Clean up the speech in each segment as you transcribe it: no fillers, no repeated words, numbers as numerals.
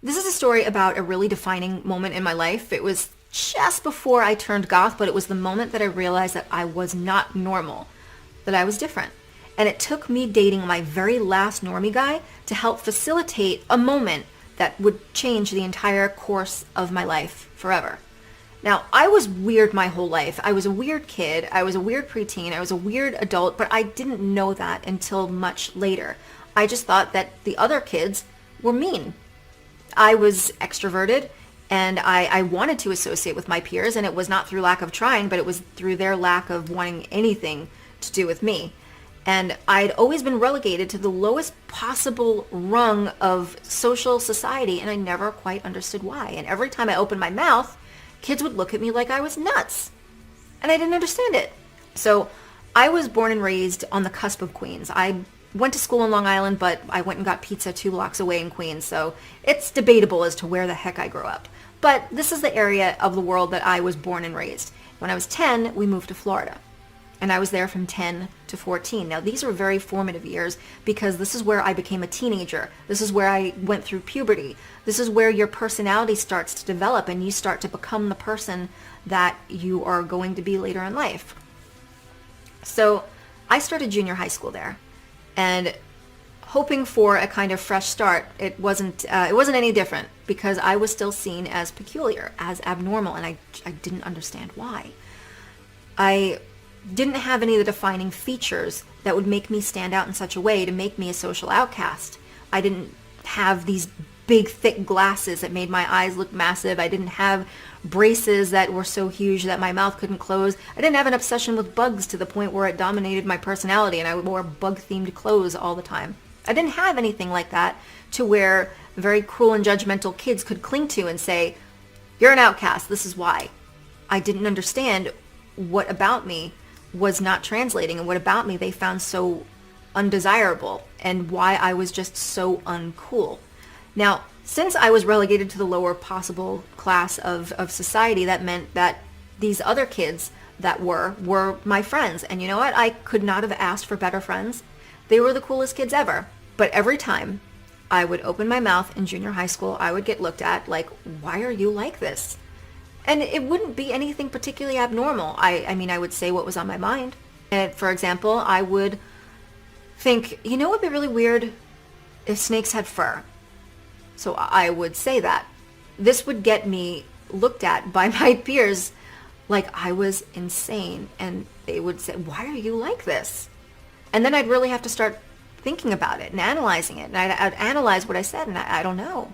This is a story about a really defining moment in my life. It was just before I turned goth, but it was the moment that I realized that I was not normal, that I was different. And it took me dating my very last normie guy to help facilitate a moment that would change the entire course of my life forever. Now, I was weird my whole life. I was a weird kid. I was a weird preteen. I was a weird adult, but I didn't know that until much later. I just thought that the other kids were mean. I was extroverted and I wanted to associate with my peers, and it was not through lack of trying, but it was through their lack of wanting anything to do with me. And I'd always been relegated to the lowest possible rung of social society, and I never quite understood why. And every time I opened my mouth, kids would look at me like I was nuts. And I didn't understand it. So I was born and raised on the cusp of Queens. I went to school in Long Island, but I went and got pizza 2 blocks away in Queens, so it's debatable as to where the heck I grew up. But this is the area of the world that I was born and raised. When I was 10, we moved to Florida, and I was there from 10 to 14. Now, these were very formative years because this is where I became a teenager. This is where I went through puberty. This is where your personality starts to develop and you start to become the person that you are going to be later in life. So I started junior high school there. And hoping for a kind of fresh start, it wasn't any different because I was still seen as peculiar, as abnormal, and I didn't understand why. I didn't have any of the defining features that would make me stand out in such a way to make me a social outcast. I didn't have these big, thick glasses that made my eyes look massive. I didn't have braces that were so huge that my mouth couldn't close. I didn't have an obsession with bugs to the point where it dominated my personality and I wore bug-themed clothes all the time. I didn't have anything like that to where very cruel and judgmental kids could cling to and say, "You're an outcast, this is why." I didn't understand what about me was not translating and what about me they found so undesirable and why I was just so uncool. Now, since I was relegated to the lower possible class of society, that meant that these other kids that were my friends. And you know what? I could not have asked for better friends. They were the coolest kids ever. But every time I would open my mouth in junior high school, I would get looked at like, "Why are you like this?" And it wouldn't be anything particularly abnormal. I mean, I would say what was on my mind. And for example, I would think, you know what would be really weird? If snakes had fur. So I would say that. This would get me looked at by my peers like I was insane. And they would say, "Why are you like this?" And then I'd really have to start thinking about it and analyzing it. And I'd analyze what I said, and I don't know.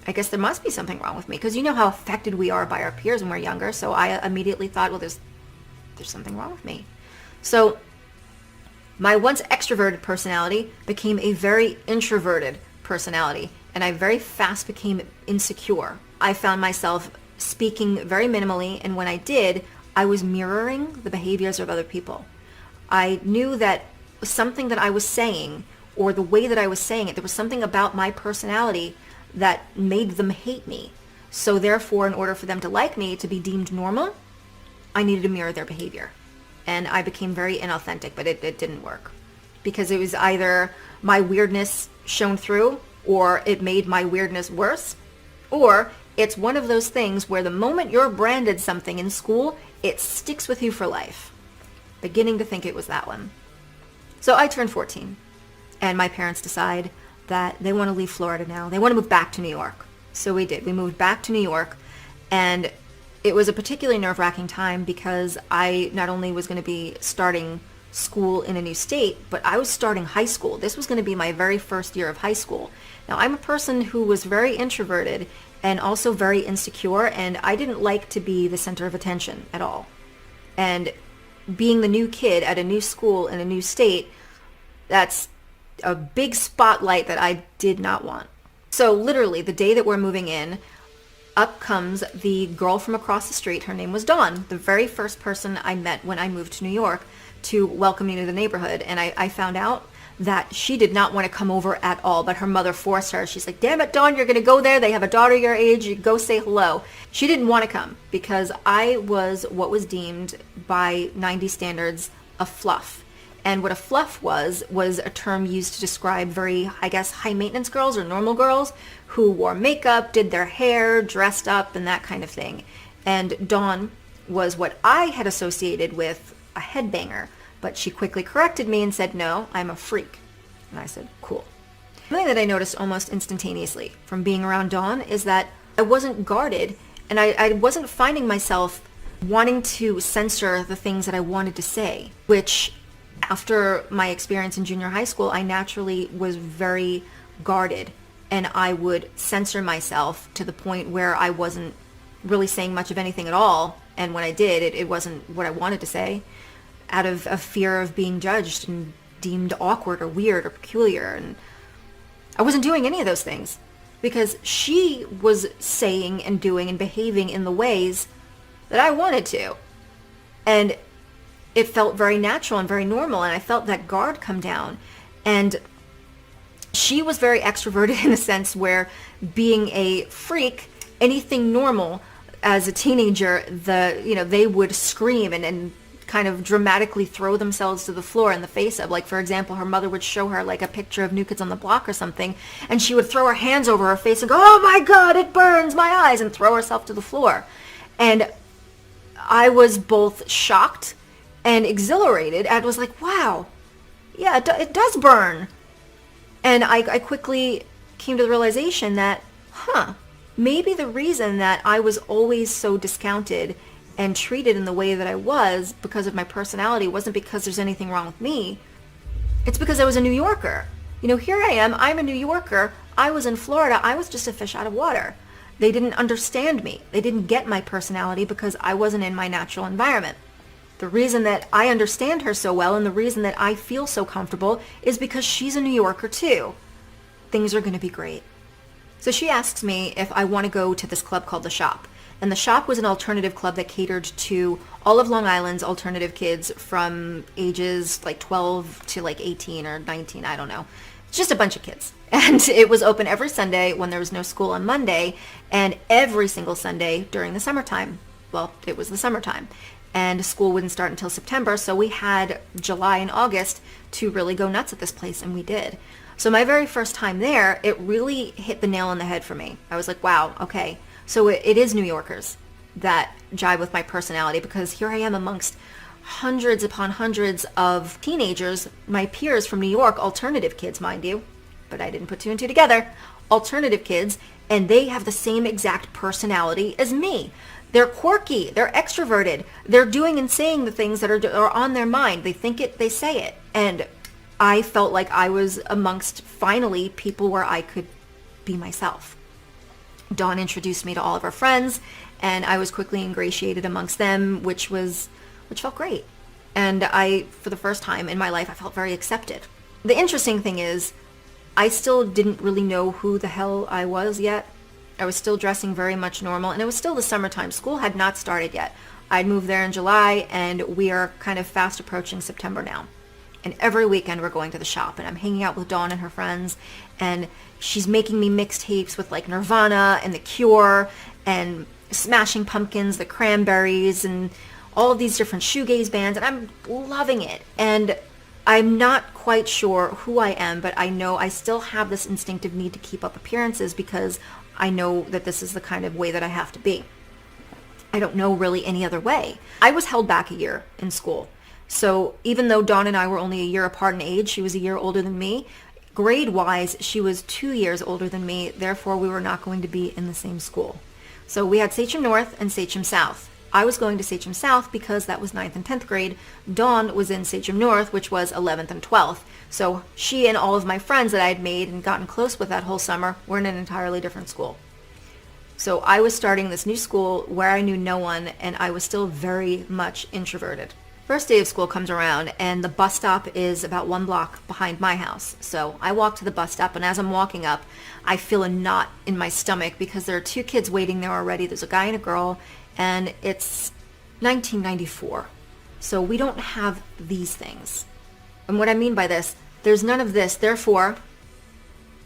I guess there must be something wrong with me, because you know how affected we are by our peers when we're younger. So I immediately thought, well, there's something wrong with me. So my once extroverted personality became a very introverted personality, and I very fast became insecure. I found myself speaking very minimally, and when I did, I was mirroring the behaviors of other people. I knew that something that I was saying, or the way that I was saying it, there was something about my personality that made them hate me. So therefore, in order for them to like me, to be deemed normal, I needed to mirror their behavior. And I became very inauthentic, but it didn't work. Because it was either my weirdness shone through, or it made my weirdness worse, or it's one of those things where the moment you're branded something in school, it sticks with you for life. Beginning to think it was that one. So I turned 14, and my parents decide that they want to leave Florida now. They want to move back to New York. So we did. We moved back to New York, and it was a particularly nerve-wracking time because I not only was going to be starting school in a new state, but I was starting high school. This was going to be my very first year of high school. Now, I'm a person who was very introverted and also very insecure, and I didn't like to be the center of attention at all. And being the new kid at a new school in a new state, that's a big spotlight that I did not want. So literally, the day that we're moving in, up comes the girl from across the street. Her name was Dawn, the very first person I met when I moved to New York to welcome me to the neighborhood. And I found out that she did not want to come over at all, but her mother forced her. She's like, "Damn it, Dawn, you're going to go there. They have a daughter your age. You go say hello." She didn't want to come because I was what was deemed by 90 standards a fluff. And what a fluff was a term used to describe very, I guess, high maintenance girls or normal girls who wore makeup, did their hair, dressed up, and that kind of thing. And Dawn was what I had associated with a headbanger, but she quickly corrected me and said, no, I'm a freak. And I said, cool. Something that I noticed almost instantaneously from being around Dawn is that I wasn't guarded, and I wasn't finding myself wanting to censor the things that I wanted to say, which after my experience in junior high school, I naturally was very guarded, and I would censor myself to the point where I wasn't really saying much of anything at all. And when I did, it wasn't what I wanted to say, out of a fear of being judged and deemed awkward or weird or peculiar. And I wasn't doing any of those things because she was saying and doing and behaving in the ways that I wanted to. And it felt very natural and very normal, and I felt that guard come down. And she was very extroverted in a sense where, being a freak, anything normal as a teenager, they would scream and kind of dramatically throw themselves to the floor in the face of, like, for example, her mother would show her like a picture of New Kids on the Block or something, and she would throw her hands over her face and go, oh my God, it burns my eyes, and throw herself to the floor. And I was both shocked and exhilarated. I was like, wow, yeah, it does burn. And I quickly came to the realization that, maybe the reason that I was always so discounted and treated in the way that I was because of my personality wasn't because there's anything wrong with me. It's because I was a New Yorker. Here I am, I'm a New Yorker. I was in Florida. I was just a fish out of water. They didn't understand me. They didn't get my personality because I wasn't in my natural environment. The reason that I understand her so well and the reason that I feel so comfortable is because she's a New Yorker too. Things are going to be great. So she asks me if I want to go to this club called The Shop. And The Shop was an alternative club that catered to all of Long Island's alternative kids from ages like 12 to like 18 or 19, I don't know. It's just a bunch of kids. And it was open every Sunday when there was no school on Monday, and every single Sunday during the summertime. Well, it was the summertime. And school wouldn't start until September, so we had July and August to really go nuts at this place, and we did. So my very first time there, it really hit the nail on the head for me. I was like, wow, okay, so it is New Yorkers that jive with my personality, because here I am amongst hundreds upon hundreds of teenagers, my peers from New York, alternative kids, mind you, but I didn't put two and two together, alternative kids, and they have the same exact personality as me. They're quirky, they're extroverted, they're doing and saying the things that are on their mind. They think it, they say it. And I felt like I was amongst, finally, people where I could be myself. Dawn introduced me to all of her friends, and I was quickly ingratiated amongst them, which felt great. And for the first time in my life, I felt very accepted. The interesting thing is, I still didn't really know who the hell I was yet. I was still dressing very much normal, and it was still the summertime. School had not started yet. I'd moved there in July, and we are kind of fast approaching September now. And every weekend we're going to The Shop, and I'm hanging out with Dawn and her friends, and she's making me mixtapes with like Nirvana and The Cure and Smashing Pumpkins, the Cranberries, and all of these different shoegaze bands, and I'm loving it. And I'm not quite sure who I am, but I know I still have this instinctive need to keep up appearances because I know that this is the kind of way that I have to be. I don't know really any other way. I was held back a year in school. So even though Dawn and I were only a year apart in age, she was a year older than me. Grade-wise, she was 2 years older than me. Therefore, we were not going to be in the same school. So we had Sachem North and Sachem South. I was going to Sachem South because that was 9th and 10th grade. Dawn was in Sachem North, which was 11th and 12th. So she and all of my friends that I had made and gotten close with that whole summer were in an entirely different school. So I was starting this new school where I knew no one, and I was still very much introverted. First day of school comes around, and the bus stop is about 1 block behind my house. So I walk to the bus stop, and as I'm walking up, I feel a knot in my stomach because there are 2 kids waiting there already. There's a guy and a girl, and it's 1994. So we don't have these things. And what I mean by this, there's none of this. Therefore,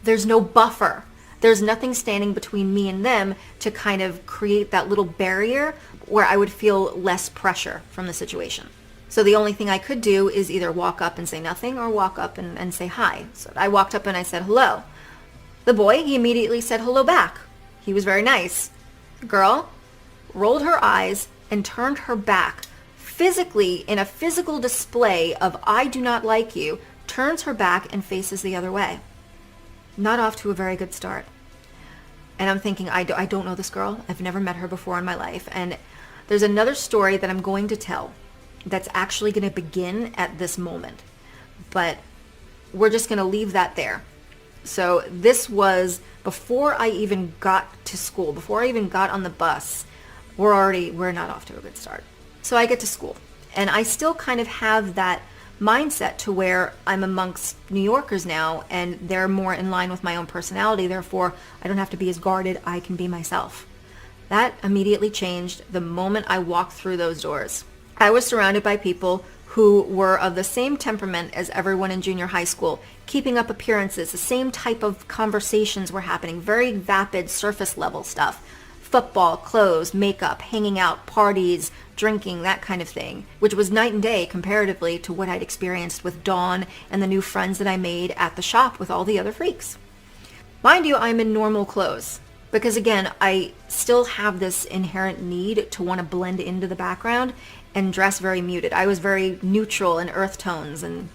there's no buffer. There's nothing standing between me and them to kind of create that little barrier where I would feel less pressure from the situation. So the only thing I could do is either walk up and say nothing or walk up and say hi. So I walked up and I said hello. The boy, he immediately said hello back. He was very nice. The girl rolled her eyes and turned her back, physically, in a physical display of I do not like you, turns her back and faces the other way. Not off to a very good start. And I'm thinking, I don't know this girl. I've never met her before in my life. And there's another story that I'm going to tell that's actually going to begin at this moment. But we're just going to leave that there. So this was before I even got to school, before I even got on the bus. We're not off to a good start. So I get to school, and I still kind of have that mindset to where I'm amongst New Yorkers now, and they're more in line with my own personality. Therefore, I don't have to be as guarded. I can be myself. That immediately changed the moment I walked through those doors. I was surrounded by people who were of the same temperament as everyone in junior high school, keeping up appearances. The same type of conversations were happening, very vapid, surface level stuff. Football, clothes, makeup, hanging out, parties, drinking, that kind of thing, which was night and day comparatively to what I'd experienced with Dawn and the new friends that I made at the shop with all the other freaks. Mind you, I'm in normal clothes because, again, I still have this inherent need to want to blend into the background and dress very muted. I was very neutral in earth tones, and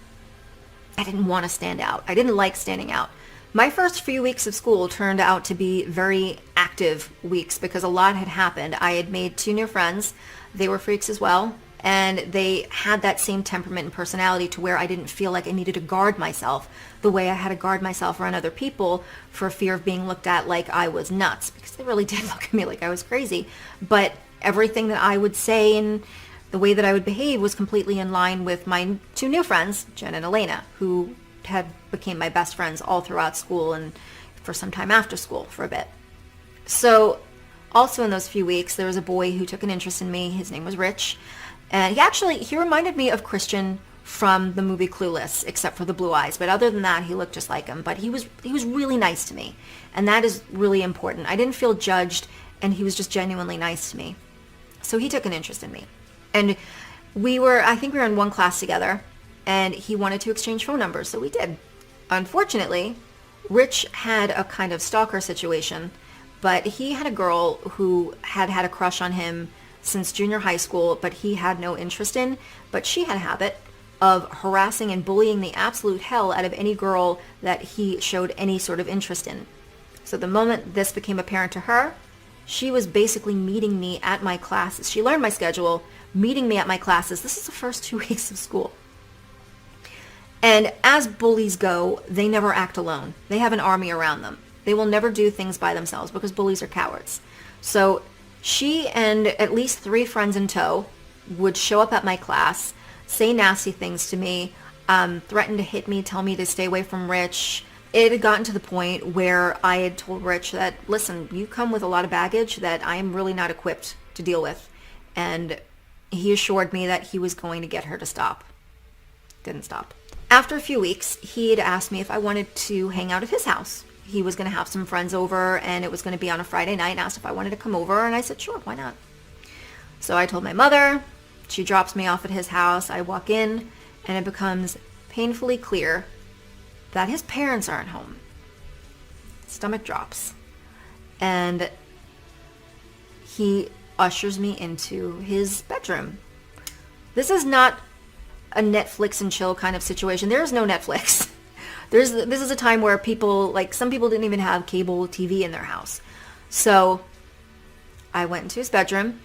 I didn't want to stand out. I didn't like standing out. My first few weeks of school turned out to be very active weeks because a lot had happened. I had made 2 new friends. They were freaks as well, and they had that same temperament and personality to where I didn't feel like I needed to guard myself the way I had to guard myself around other people for fear of being looked at like I was nuts, because they really did look at me like I was crazy. But everything that I would say and the way that I would behave was completely in line with my 2 new friends, Jen and Elena, who had became my best friends all throughout school and for some time after school for a bit. So also in those few weeks, there was a boy who took an interest in me. His name was Rich. And he reminded me of Christian from the movie Clueless, except for the blue eyes. But other than that, he looked just like him. But he was really nice to me. And that is really important. I didn't feel judged, and he was just genuinely nice to me. So he took an interest in me. And I think we were in one class together, and he wanted to exchange phone numbers, so we did. Unfortunately, Rich had a kind of stalker situation, but he had a girl who had had a crush on him since junior high school, but he had no interest in. But she had a habit of harassing and bullying the absolute hell out of any girl that he showed any sort of interest in. So the moment this became apparent to her, she was basically meeting me at my classes. She learned my schedule, meeting me at my classes. This is the first 2 weeks of school. And as bullies go, they never act alone. They have an army around them. They will never do things by themselves because bullies are cowards. So she and at least 3 friends in tow would show up at my class, say nasty things to me, threaten to hit me, tell me to stay away from Rich. It had gotten to the point where I had told Rich that, listen, you come with a lot of baggage that I am really not equipped to deal with. And he assured me that he was going to get her to stop. Didn't stop. After a few weeks, he had asked me if I wanted to hang out at his house. He was going to have some friends over, and it was going to be on a Friday night, and asked if I wanted to come over, and I said, sure, why not? So I told my mother. She drops me off at his house. I walk in, and it becomes painfully clear that his parents aren't home. Stomach drops. And he ushers me into his bedroom. This is not a Netflix and chill kind of situation. There is no Netflix. This is a time where some people didn't even have cable TV in their house. So I went into his bedroom,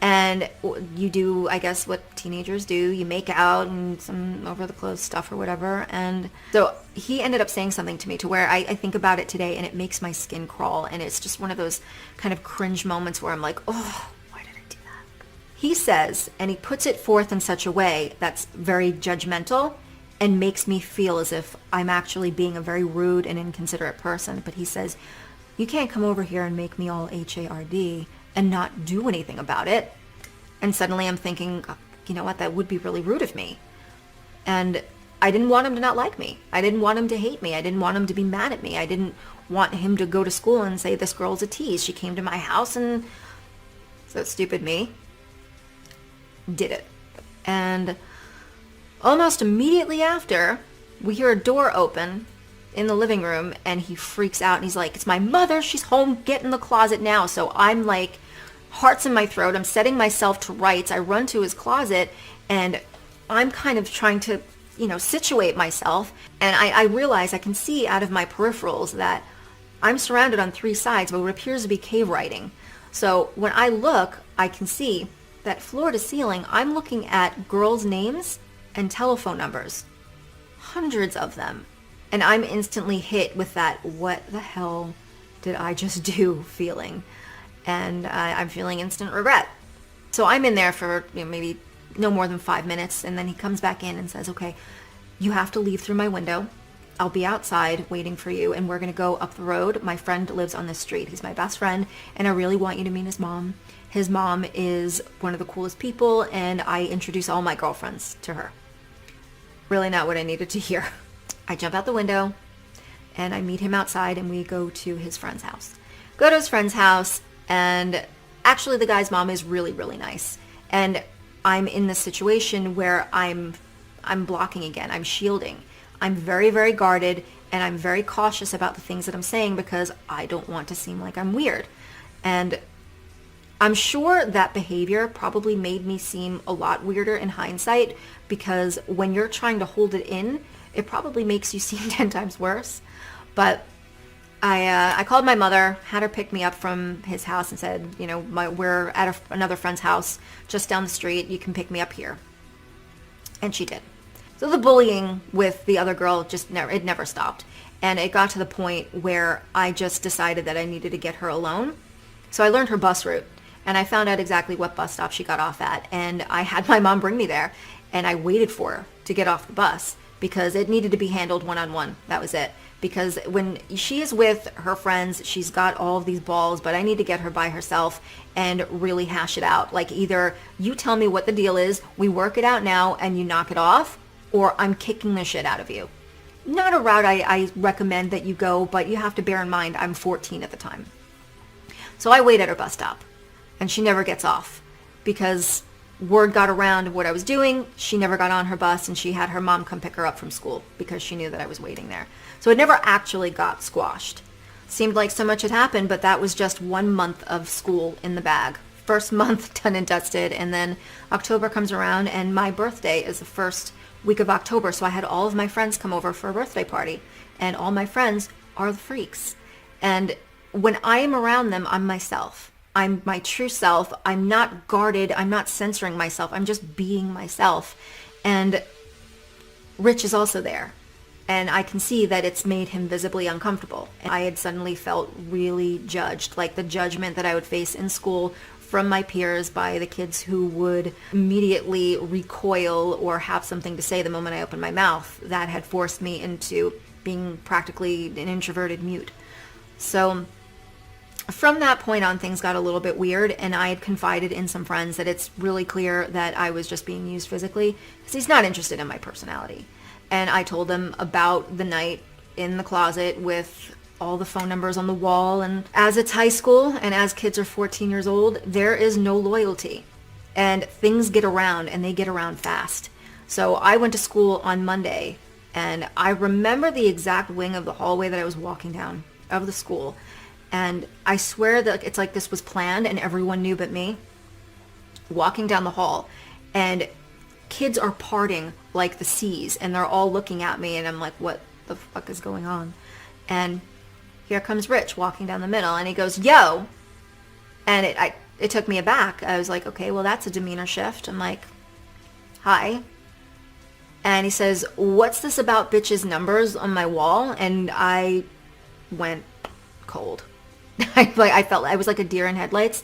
and you do, I guess, what teenagers do. You make out and some over-the-clothes stuff or whatever. And so he ended up saying something to me to where I think about it today, and it makes my skin crawl. And it's just one of those kind of cringe moments where I'm like, oh, why did I do that? He says, and he puts it forth in such a way that's very judgmental and makes me feel as if I'm actually being a very rude and inconsiderate person. But he says, you can't come over here and make me all HARD and not do anything about it. And suddenly I'm thinking, you know what, that would be really rude of me. And I didn't want him to not like me. I didn't want him to hate me. I didn't want him to be mad at me. I didn't want him to go to school and say, this girl's a tease. She came to my house, and so stupid me did it. And almost immediately after, we hear a door open in the living room, and he freaks out and he's like, "It's my mother. She's home. Get in the closet now." So I'm like, hearts in my throat. I'm setting myself to rights. I run to his closet, and I'm kind of trying to, situate myself. And I realize I can see out of my peripherals that I'm surrounded on three sides by what appears to be cave writing. So when I look, I can see that floor to ceiling, I'm looking at girls' names and telephone numbers. Hundreds of them. And I'm instantly hit with that, what the hell did I just do feeling? And I'm feeling instant regret. So I'm in there for maybe no more than 5 minutes, and then he comes back in and says, "Okay, you have to leave through my window. I'll be outside waiting for you, and we're going to go up the road. My friend lives on this street. He's my best friend, and I really want you to meet his mom. His mom is one of the coolest people, and I introduce all my girlfriends to her." Really not what I needed to hear. I jump out the window, and I meet him outside, and we go to his friend's house. Go to his friend's house, and actually the guy's mom is really, really nice. And I'm in this situation where I'm blocking again. I'm shielding. I'm very, very guarded, and I'm very cautious about the things that I'm saying because I don't want to seem like I'm weird. And I'm sure that behavior probably made me seem a lot weirder in hindsight, because when you're trying to hold it in, it probably makes you seem 10 times worse. But I called my mother, had her pick me up from his house and said, we're at another friend's house just down the street. You can pick me up here. And she did. So the bullying with the other girl it never stopped. And it got to the point where I just decided that I needed to get her alone. So I learned her bus route, and I found out exactly what bus stop she got off at. And I had my mom bring me there, and I waited for her to get off the bus because it needed to be handled one-on-one. That was it. Because when she is with her friends, she's got all of these balls, but I need to get her by herself and really hash it out. Like, either you tell me what the deal is, we work it out now, and you knock it off, or I'm kicking the shit out of you. Not a route I recommend that you go, but you have to bear in mind I'm 14 at the time. So I wait at her bus stop, and she never gets off because word got around of what I was doing. She never got on her bus, and she had her mom come pick her up from school because she knew that I was waiting there. So it never actually got squashed. Seemed like so much had happened, but that was just 1 month of school in the bag. First month done and dusted, and then October comes around, and my birthday is the first week of October, so I had all of my friends come over for a birthday party, and all my friends are the freaks. And when I am around them, I'm myself. I'm my true self. I'm not guarded. I'm not censoring myself. I'm just being myself. And Rich is also there. And I can see that it's made him visibly uncomfortable. And I had suddenly felt really judged, like the judgment that I would face in school from my peers by the kids who would immediately recoil or have something to say the moment I opened my mouth. That had forced me into being practically an introverted mute. So from that point on, things got a little bit weird, and I had confided in some friends that it's really clear that I was just being used physically because he's not interested in my personality. And I told them about the night in the closet with all the phone numbers on the wall. And as it's high school and as kids are 14 years old, there is no loyalty. And things get around, and they get around fast. So I went to school on Monday, and I remember the exact wing of the hallway that I was walking down of the school. And I swear that it's like this was planned and everyone knew but me. Walking down the hall, and kids are parting like the seas, and they're all looking at me, and I'm like, what the fuck is going on? And here comes Rich walking down the middle, and he goes, "Yo." And it took me aback. I was like, okay, well, that's a demeanor shift. I'm like, "Hi." And he says, "What's this about bitches' numbers on my wall?" And I went cold. I felt I was like a deer in headlights.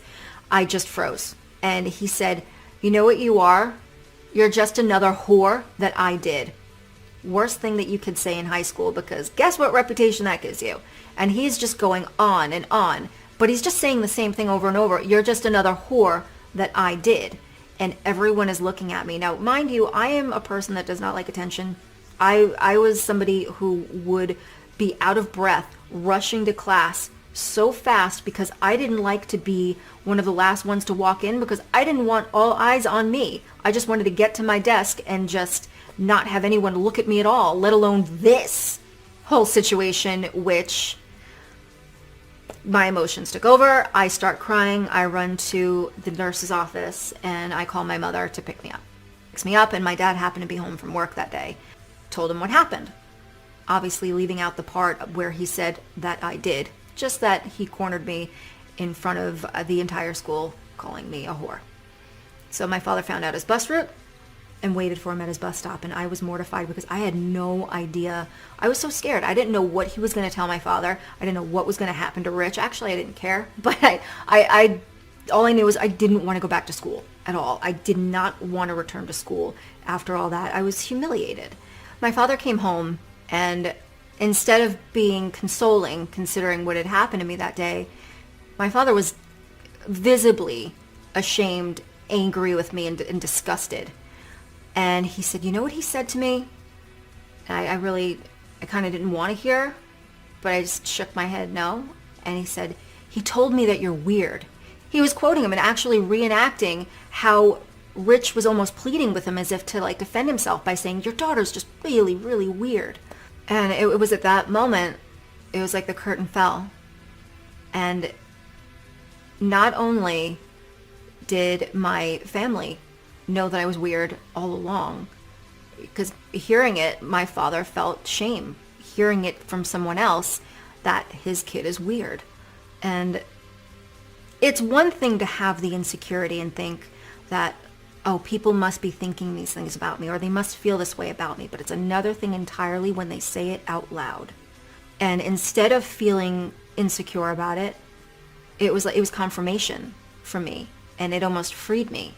I just froze. And he said, "You know what you are? You're just another whore that I did." Worst thing that you could say in high school, because guess what reputation that gives you? And he's just going on and on, but he's just saying the same thing over and over. "You're just another whore that I did." And everyone is looking at me. Now, mind you, I am a person that does not like attention. I was somebody who would be out of breath, rushing to class, so fast because I didn't like to be one of the last ones to walk in, because I didn't want all eyes on me. I just wanted to get to my desk and just not have anyone look at me at all, let alone this whole situation, which my emotions took over. I start crying. I run to the nurse's office and I call my mother to pick me up. Picks me up, and my dad happened to be home from work that day. Told him what happened. Obviously leaving out the part where he said that I did. Just that he cornered me in front of the entire school, calling me a whore. So my father found out his bus route and waited for him at his bus stop, and I was mortified because I had no idea. I was so scared. I didn't know what he was going to tell my father. I didn't know what was going to happen to Rich. Actually, I didn't care, but I all I knew was I didn't want to go back to school at all. I did not want to return to school after all that. I was humiliated. My father came home, and instead of being consoling, considering what had happened to me that day, my father was visibly ashamed, angry with me, and disgusted. And he said, you know what he said to me? And I kind of didn't want to hear, but I just shook my head no. And he said, he told me that you're weird. He was quoting him and actually reenacting how Rich was almost pleading with him as if to like defend himself by saying, your daughter's just really, really weird. And it was at that moment, it was like the curtain fell. And not only did my family know that I was weird all along, because hearing it, my father felt shame. Hearing it from someone else that his kid is weird. And it's one thing to have the insecurity and think that, oh, people must be thinking these things about me, or they must feel this way about me. But it's another thing entirely when they say it out loud. And instead of feeling insecure about it, it was confirmation for me, and it almost freed me.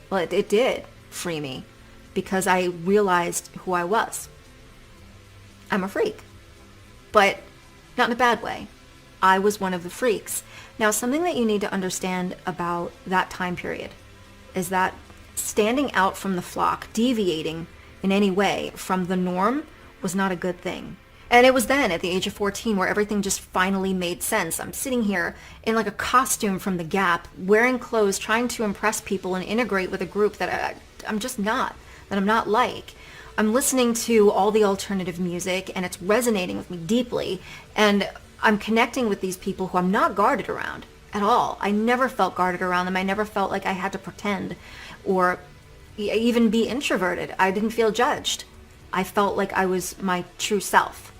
Well, it did free me, because I realized who I was. I'm a freak, but not in a bad way. I was one of the freaks. Now, something that you need to understand about that time period is that standing out from the flock, deviating in any way from the norm, was not a good thing. And it was then, at the age of 14, where everything just finally made sense. I'm sitting here in like a costume from the Gap, wearing clothes, trying to impress people and integrate with a group that I'm just not, that I'm not like. I'm listening to all the alternative music, and it's resonating with me deeply. And I'm connecting with these people who I'm not guarded around at all. I never felt guarded around them. I never felt like I had to pretend or even be introverted. I didn't feel judged. I felt like I was my true self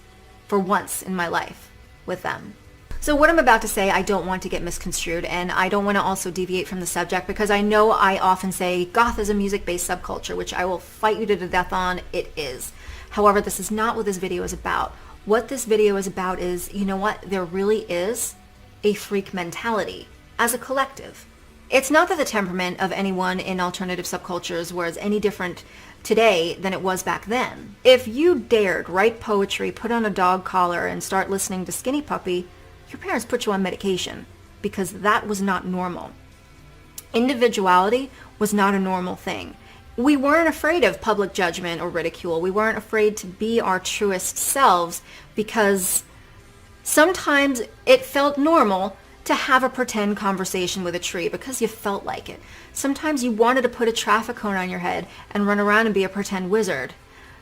for once in my life with them. So what I'm about to say, I don't want to get misconstrued, and I don't want to also deviate from the subject, because I know I often say goth is a music-based subculture, which I will fight you to the death on. It is. However, this is not what this video is about. What this video is about is, you know what, there really is a freak mentality as a collective. It's not that the temperament of anyone in alternative subcultures was any different today than it was back then. If you dared write poetry, put on a dog collar, and start listening to Skinny Puppy, your parents put you on medication, because that was not normal. Individuality was not a normal thing. We weren't afraid of public judgment or ridicule. We weren't afraid to be our truest selves, because sometimes it felt normal to have a pretend conversation with a tree because you felt like it. Sometimes you wanted to put a traffic cone on your head and run around and be a pretend wizard.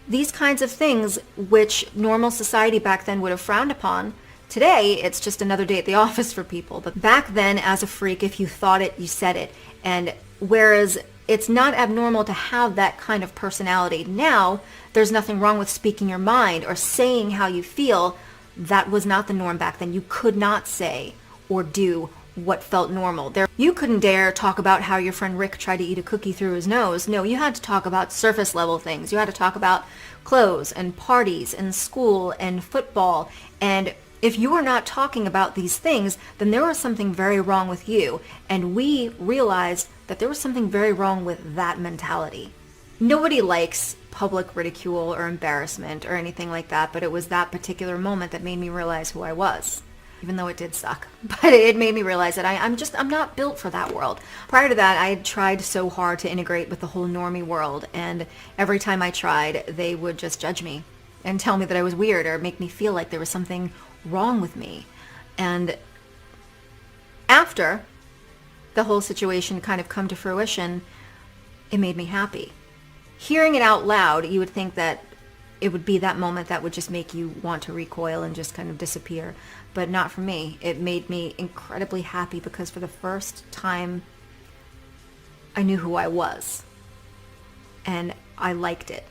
These kinds of things, which normal society back then would have frowned upon, today it's just another day at the office for people. But back then, as a freak, if you thought it, you said it. And whereas it's not abnormal to have that kind of personality now, there's nothing wrong with speaking your mind or saying how you feel. That was not the norm back then. You could not say or do what felt normal. You couldn't dare talk about how your friend Rick tried to eat a cookie through his nose. No, you had to talk about surface level things. You had to talk about clothes and parties and school and football. And if you were not talking about these things, then there was something very wrong with you. And we realized that there was something very wrong with that mentality. Nobody likes public ridicule or embarrassment or anything like that, but it was that particular moment that made me realize who I was. Even though it did suck. But it made me realize that I'm not built for that world. Prior to that, I had tried so hard to integrate with the whole normie world, and every time I tried, they would just judge me and tell me that I was weird or make me feel like there was something wrong with me. And after the whole situation kind of come to fruition, it made me happy. Hearing it out loud, you would think that it would be that moment that would just make you want to recoil and just kind of disappear. But not for me. It made me incredibly happy because for the first time, I knew who I was. And I liked it.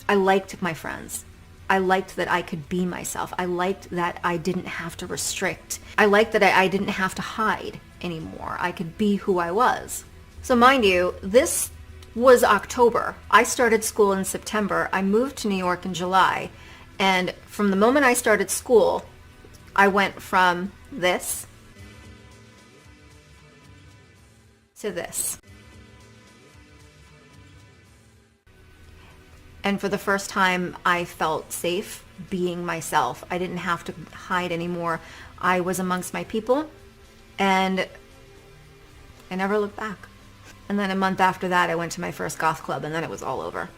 I liked my friends. I liked that I could be myself. I liked that I didn't have to restrict. I liked that I didn't have to hide anymore. I could be who I was. So mind you, this was October. I started school in September. I moved to New York in July. And from the moment I started school, I went from this to this. And for the first time, I felt safe being myself. I didn't have to hide anymore. I was amongst my people, and I never looked back. And then a month after that, I went to my first goth club, and then it was all over.